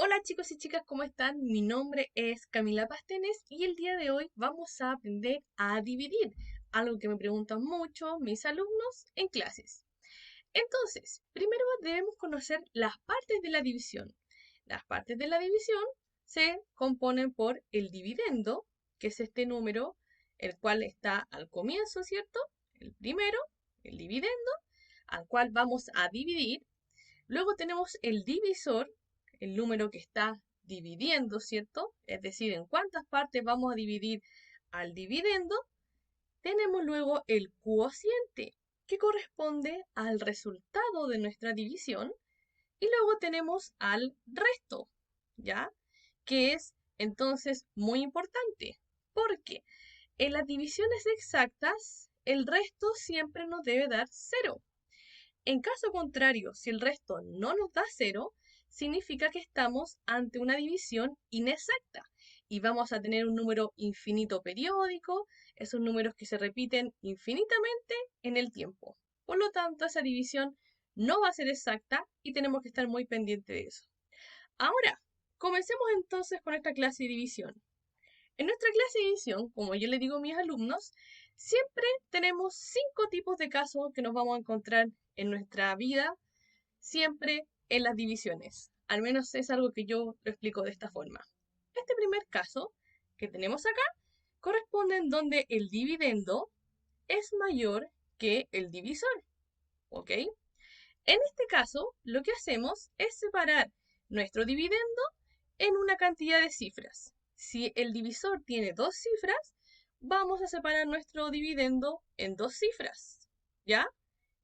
Hola chicos y chicas, ¿cómo están? Mi nombre es Camila Pastenes y el día de hoy vamos a aprender a dividir, algo que me preguntan mucho mis alumnos en clases. Entonces, primero debemos conocer las partes de la división. Las partes de la división se componen por el dividendo, que es este número, el cual está al comienzo, ¿cierto? El primero, el dividendo, al cual vamos a dividir. Luego tenemos el divisor, el número que está dividiendo, ¿cierto? Es decir, en cuántas partes vamos a dividir al dividendo. Tenemos luego el cuociente, que corresponde al resultado de nuestra división. Y luego tenemos al resto, ¿ya? Que es entonces muy importante, porque en las divisiones exactas, el resto siempre nos debe dar cero. En caso contrario, si el resto no nos da cero, significa que estamos ante una división inexacta y vamos a tener un número infinito periódico, esos números que se repiten infinitamente en el tiempo. Por lo tanto, esa división no va a ser exacta y tenemos que estar muy pendientes de eso. Ahora, comencemos entonces con esta clase de división. En nuestra clase de división, como yo le digo a mis alumnos, siempre tenemos 5 tipos de casos que nos vamos a encontrar en nuestra vida, siempre en las divisiones. Al menos es algo que yo lo explico de esta forma. Este primer caso que tenemos acá corresponde en donde el dividendo es mayor que el divisor, ¿ok? En este caso, lo que hacemos es separar nuestro dividendo en una cantidad de cifras. Si el divisor tiene 2 cifras, vamos a separar nuestro dividendo en 2 cifras, ¿ya?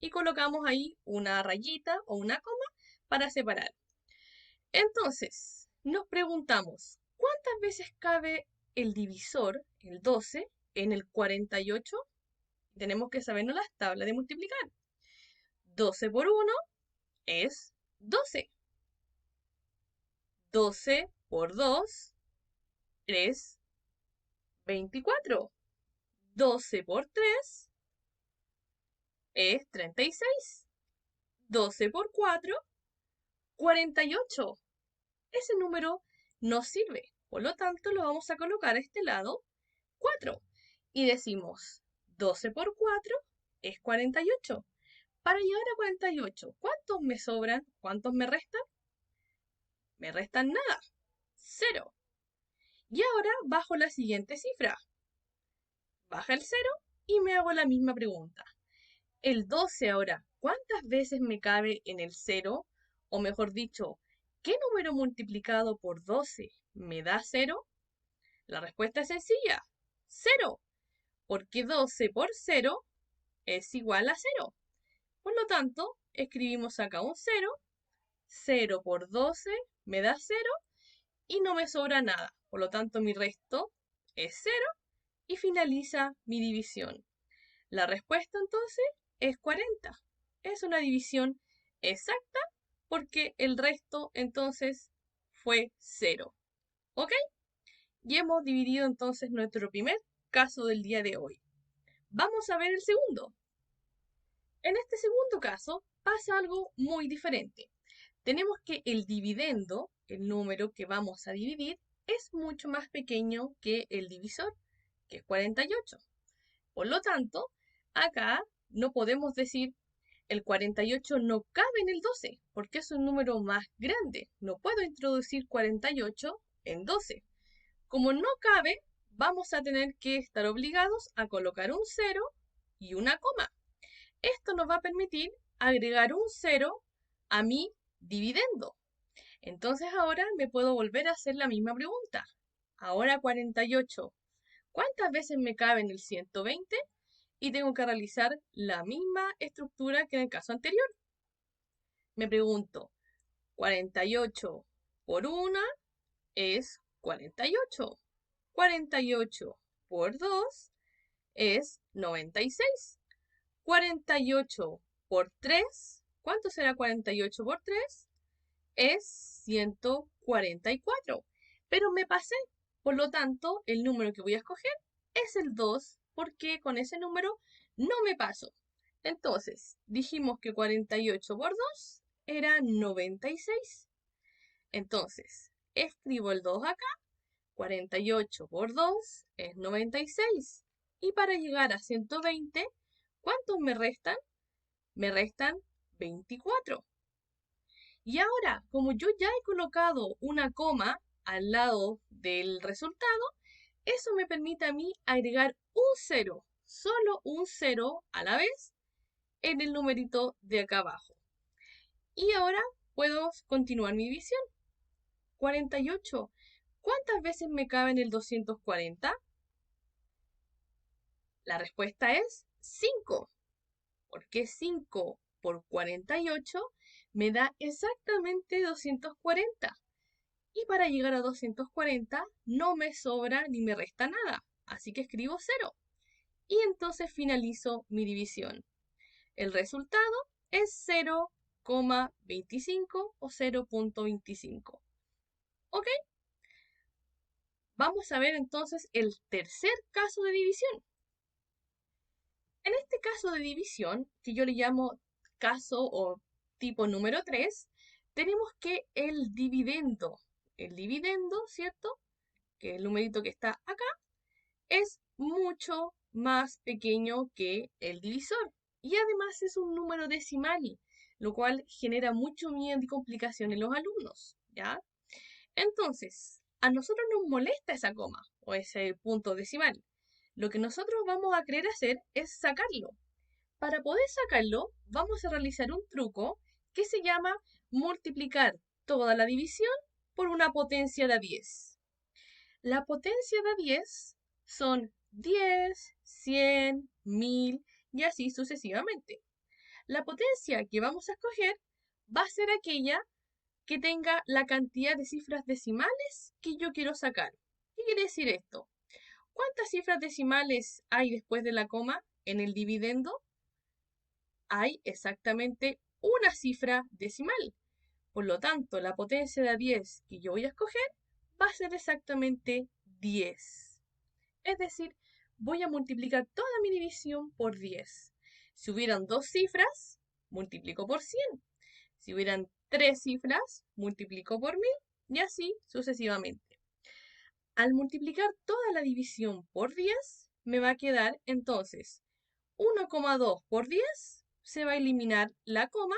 Y colocamos ahí una rayita o una coma para separar. Entonces, nos preguntamos, ¿cuántas veces cabe el divisor, el 12, en el 48? Tenemos que sabernos las tablas de multiplicar. 12 por 1 es 12. 12 por 2 es 24. 12 por 3 es 36. 12 por 4, 48. Ese número nos sirve. Por lo tanto, lo vamos a colocar a este lado 4. Y decimos 12 por 4 es 48. Para llegar a 48, ¿cuántos me sobran? ¿Cuántos me restan? Me restan nada. 0. Y ahora bajo la siguiente cifra. Baja el 0 y me hago la misma pregunta. El 12 ahora, ¿cuántas veces me cabe en el 0? O mejor dicho, ¿qué número multiplicado por 12 me da 0? La respuesta es sencilla, 0, porque 12 por 0 es igual a 0. Por lo tanto, escribimos acá un 0, 0 por 12 me da 0 y no me sobra nada. Por lo tanto, mi resto es 0 y finaliza mi división. La respuesta entonces es 40. Es una división exacta porque el resto entonces fue 0. ¿Ok? Y hemos dividido entonces nuestro primer caso del día de hoy. Vamos a ver el segundo. En este segundo caso pasa algo muy diferente. Tenemos que el dividendo, el número que vamos a dividir, es mucho más pequeño que el divisor, que es 48. Por lo tanto, acá no podemos decir el 48 no cabe en el 12, porque es un número más grande. No puedo introducir 48 en 12. Como no cabe, vamos a tener que estar obligados a colocar un 0 y una coma. Esto nos va a permitir agregar un 0 a mi dividendo. Entonces ahora me puedo volver a hacer la misma pregunta. Ahora 48. ¿Cuántas veces me cabe en el 120? Y tengo que realizar la misma estructura que en el caso anterior. Me pregunto, 48 por 1 es 48. 48 por 2 es 96. 48 por 3, ¿cuánto será 48 por 3? Es 144. Pero me pasé, por lo tanto, el número que voy a escoger es el 2, porque con ese número no me paso. Entonces, dijimos que 48 por 2 era 96. Entonces, escribo el 2 acá. 48 por 2 es 96. Y para llegar a 120, ¿cuántos me restan? Me restan 24. Y ahora, como yo ya he colocado una coma al lado del resultado, eso me permite a mí agregar un 0, solo un 0 a la vez, en el numerito de acá abajo. Y ahora puedo continuar mi división. 48. ¿Cuántas veces me cabe en el 240? La respuesta es 5, porque 5 por 48 me da exactamente 240. Y para llegar a 240 no me sobra ni me resta nada, así que escribo 0. Y entonces finalizo mi división. El resultado es 0,25 o 0,25. ¿Ok? Vamos a ver entonces el tercer caso de división. En este caso de división, que yo le llamo caso o tipo número 3, tenemos que el dividendo, ¿cierto? Que es el numerito que está acá, es mucho más pequeño que el divisor. Y además es un número decimal, lo cual genera mucho miedo y complicación en los alumnos, ¿ya? Entonces, a nosotros nos molesta esa coma o ese punto decimal. Lo que nosotros vamos a querer hacer es sacarlo. Para poder sacarlo, vamos a realizar un truco que se llama multiplicar toda la división por una potencia de 10. La potencia de 10 son 10, 100, 1000 y así sucesivamente. La potencia que vamos a escoger va a ser aquella que tenga la cantidad de cifras decimales que yo quiero sacar. ¿Qué quiere decir esto? ¿Cuántas cifras decimales hay después de la coma en el dividendo? Hay exactamente una cifra decimal. Por lo tanto, la potencia de 10 que yo voy a escoger va a ser exactamente 10. Es decir, voy a multiplicar toda mi división por 10. Si hubieran dos cifras, multiplico por 100. Si hubieran tres cifras, multiplico por 1000 y así sucesivamente. Al multiplicar toda la división por 10, me va a quedar entonces 1,2 por 10, se va a eliminar la coma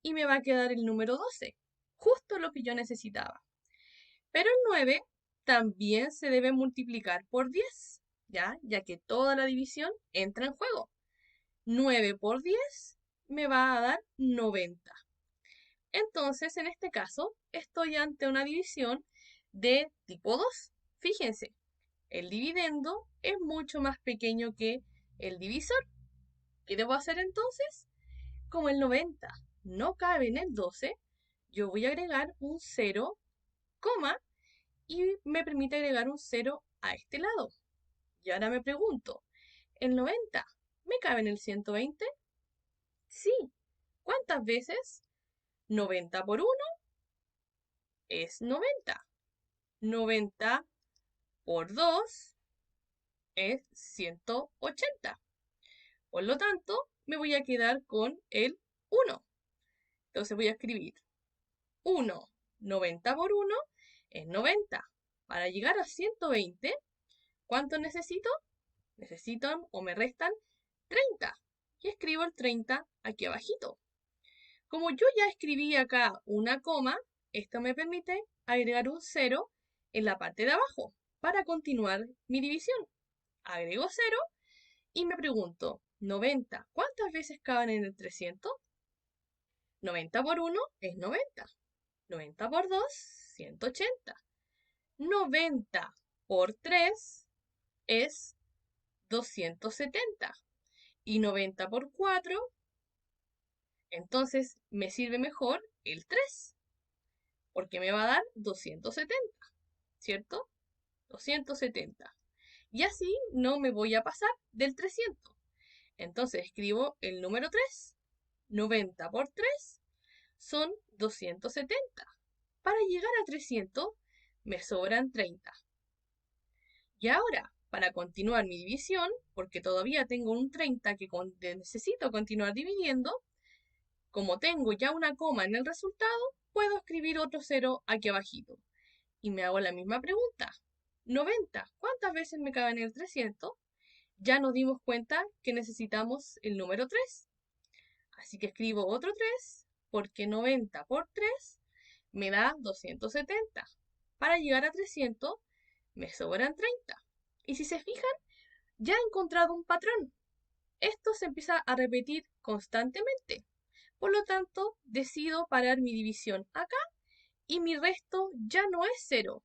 y me va a quedar el número 12, justo lo que yo necesitaba. Pero el 9 también se debe multiplicar por 10, ya que toda la división entra en juego. 9 por 10 me va a dar 90. Entonces, en este caso, estoy ante una división de tipo 2. Fíjense, el dividendo es mucho más pequeño que el divisor. ¿Qué debo hacer entonces? Como el 90 no cabe en el 12, yo voy a agregar un 0, y me permite agregar un 0 a este lado. Y ahora me pregunto, ¿el 90 me cabe en el 120? Sí. ¿Cuántas veces? 90 por 1 es 90. 90 por 2 es 180. Por lo tanto, me voy a quedar con el 1. Entonces voy a escribir 1, 90 por 1 es 90. Para llegar a 120, ¿cuánto necesito? Necesitan o me restan 30. Y escribo el 30 aquí abajito. Como yo ya escribí acá una coma, esto me permite agregar un 0 en la parte de abajo para continuar mi división. Agrego 0 y me pregunto, 90, ¿cuántas veces caben en el 300? 90 por 1 es 90. 90 por 2, 180. 90 por 3 es 270. Y 90 por 4, entonces me sirve mejor el 3, porque me va a dar 270, ¿cierto? 270. Y así no me voy a pasar del 300. Entonces escribo el número 3. 90 por 3 son 270. Para llegar a 300 me sobran 30. Y ahora, para continuar mi división, porque todavía tengo un 30 que necesito continuar dividiendo, como tengo ya una coma en el resultado, puedo escribir otro 0 aquí abajito. Y me hago la misma pregunta. 90, ¿cuántas veces me cabe en el 300? Ya nos dimos cuenta que necesitamos el número 3. Así que escribo otro 3 porque 90 por 3 me da 270. Para llegar a 300 me sobran 30. Y si se fijan, ya he encontrado un patrón. Esto se empieza a repetir constantemente. Por lo tanto, decido parar mi división acá y mi resto ya no es 0.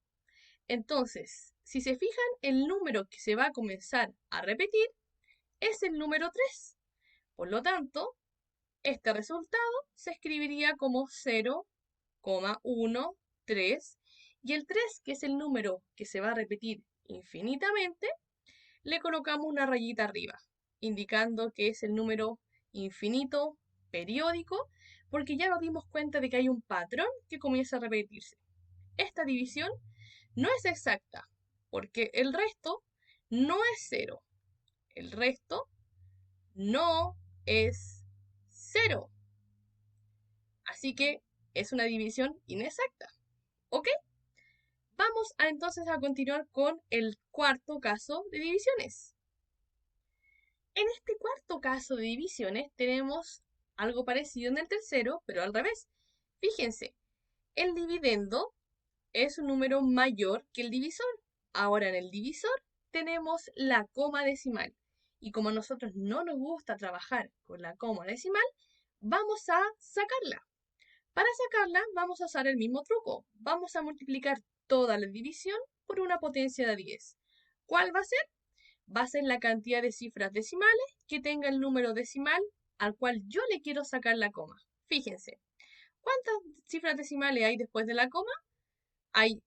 Entonces, si se fijan, el número que se va a comenzar a repetir es el número 3. Por lo tanto, este resultado se escribiría como 0,13 y el 3, que es el número que se va a repetir infinitamente, le colocamos una rayita arriba, indicando que es el número infinito periódico, porque ya nos dimos cuenta de que hay un patrón que comienza a repetirse. Esta división no es exacta, porque el resto no es 0. El resto no es 0. Así que es una división inexacta. ¿Ok? Vamos entonces a continuar con el cuarto caso de divisiones. En este cuarto caso de divisiones tenemos algo parecido en el tercero, pero al revés. Fíjense, el dividendo es un número mayor que el divisor. Ahora en el divisor tenemos la coma decimal. Y como a nosotros no nos gusta trabajar con la coma decimal, vamos a sacarla. Para sacarla vamos a usar el mismo truco. Vamos a multiplicar toda la división por una potencia de 10. ¿Cuál va a ser? Va a ser la cantidad de cifras decimales que tenga el número decimal al cual yo le quiero sacar la coma. Fíjense, ¿cuántas cifras decimales hay después de la coma? Hay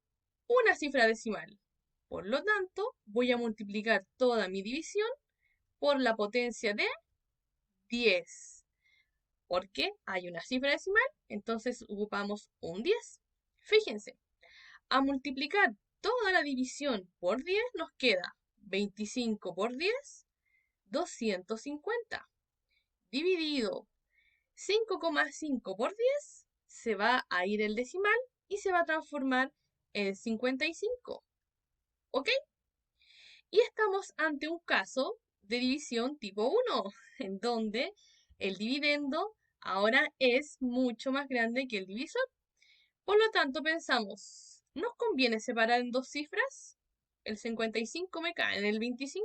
una cifra decimal. Por lo tanto, voy a multiplicar toda mi división por la potencia de 10. Porque hay una cifra decimal, entonces ocupamos un 10. Fíjense, a multiplicar toda la división por 10 nos queda 25 por 10, 250. Dividido 5,5 por 10, se va a ir el decimal y se va a transformar en 55. ¿Ok? Y estamos ante un caso de división tipo 1, en donde el dividendo ahora es mucho más grande que el divisor. Por lo tanto, pensamos, ¿nos conviene separar en dos cifras? ¿El 55 me cae en el 25?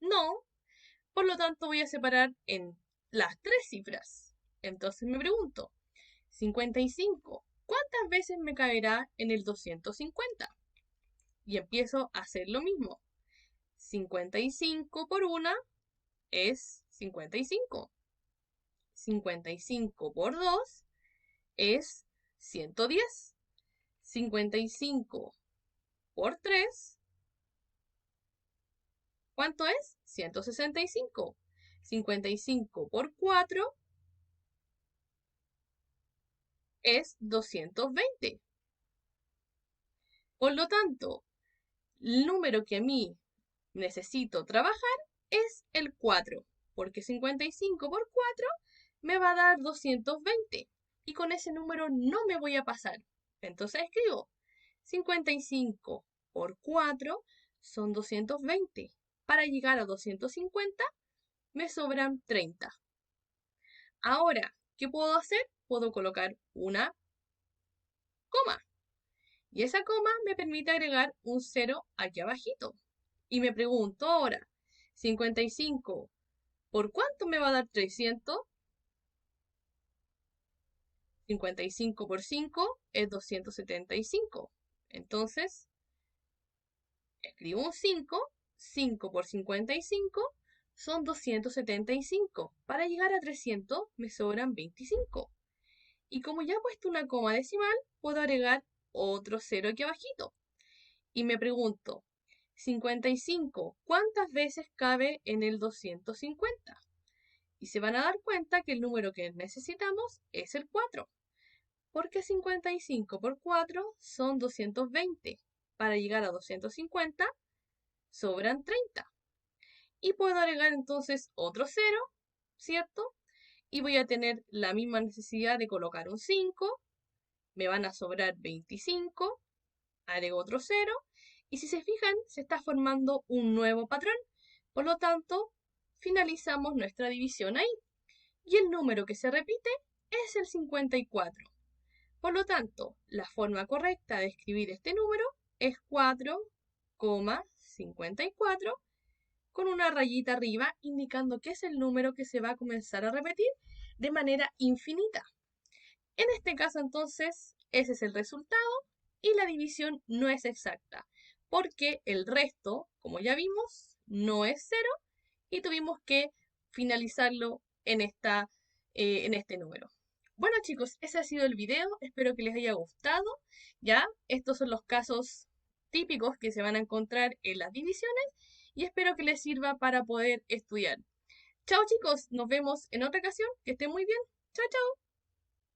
No. Por lo tanto, voy a separar en las tres cifras. Entonces me pregunto, 55, ¿cuántas veces me caerá en el 250? Y empiezo a hacer lo mismo. 55 por 1 es 55. 55 por 2 es 110. 55 por 3, ¿cuánto es? 165. 55 por 4 es 220. Por lo tanto, el número que a mí necesito trabajar es el 4, porque 55 por 4 me va a dar 220. Y con ese número no me voy a pasar. Entonces escribo 55 por 4 son 220. Para llegar a 250 me sobran 30. Ahora, ¿qué puedo hacer? Puedo colocar una coma. Y esa coma me permite agregar un 0 aquí abajito. Y me pregunto ahora, 55, ¿por cuánto me va a dar 300? 55 por 5 es 275. Entonces, escribo un 5. 5 por 55 son 275. Para llegar a 300 me sobran 25. Y como ya he puesto una coma decimal, puedo agregar otro 0 aquí abajito. Y me pregunto, 55, ¿cuántas veces cabe en el 250? Y se van a dar cuenta que el número que necesitamos es el 4. Porque 55 por 4 son 220. Para llegar a 250 sobran 30. Y puedo agregar entonces otro 0, ¿cierto? Y voy a tener la misma necesidad de colocar un 5. Me van a sobrar 25. agrego otro 0 y si se fijan se está formando un nuevo patrón. Por lo tanto, finalizamos nuestra división ahí. Y el número que se repite es el 54. Por lo tanto, la forma correcta de escribir este número es 4,54 con una rayita arriba indicando que es el número que se va a comenzar a repetir de manera infinita. En este caso entonces, ese es el resultado y la división no es exacta, porque el resto, como ya vimos, no es 0 y tuvimos que finalizarlo en este número. Bueno chicos, ese ha sido el video, espero que les haya gustado. Ya, estos son los casos típicos que se van a encontrar en las divisiones y espero que les sirva para poder estudiar. Chao chicos, nos vemos en otra ocasión, que estén muy bien. Chao, chao.